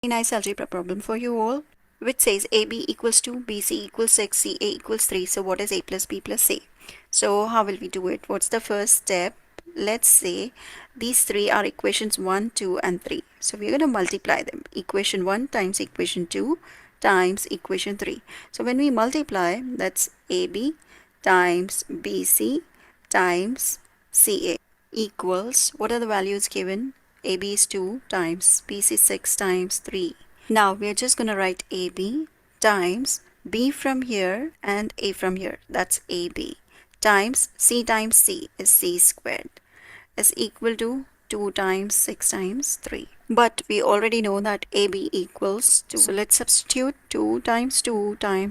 A nice algebra problem for you all, which says AB equals 2, BC equals 6, CA equals 3. So what is A plus B plus C? So how will we do it? What's the first step? Let's say these three are equations 1, 2 and 3. So we're going to multiply them. Equation 1 times equation 2 times equation 3. So when we multiply, that's AB times BC times CA equals, what are the values given? AB is 2 times BC 6 times 3. Now we are just going to write AB times B from here and A from here. That's AB times C is C squared is equal to 2 times 6 times 3. But we already know that AB equals 2. So let's substitute 2 times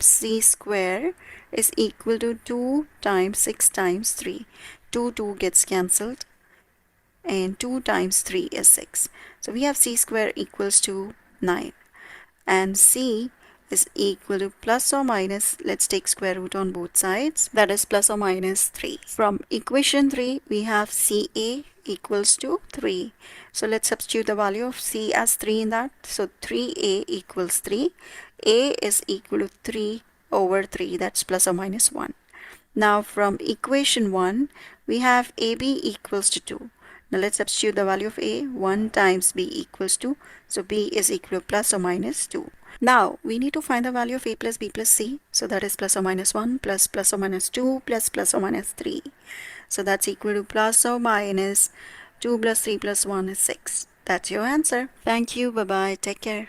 C square is equal to 2 times 6 times 3. 2 gets cancelled and 2 times 3 is 6. So we have C square equals to 9 and C is equal to plus or minus, let's take square root on both sides, that is plus or minus 3. From equation 3 we have CA equals to 3. So let's substitute the value of C as 3 in that. So 3A equals 3. A is equal to 3 over 3, that's plus or minus 1. Now from equation 1 we have AB equals to 2. Now let's substitute the value of A. 1 times B equals 2. So B is equal to plus or minus 2. Now we need to find the value of A plus B plus C. So that is plus or minus 1 plus plus or minus 2 plus or minus 3. So that's equal to plus or minus 2 plus 3 plus 1 is 6. That's your answer. Thank you. Bye-bye. Take care.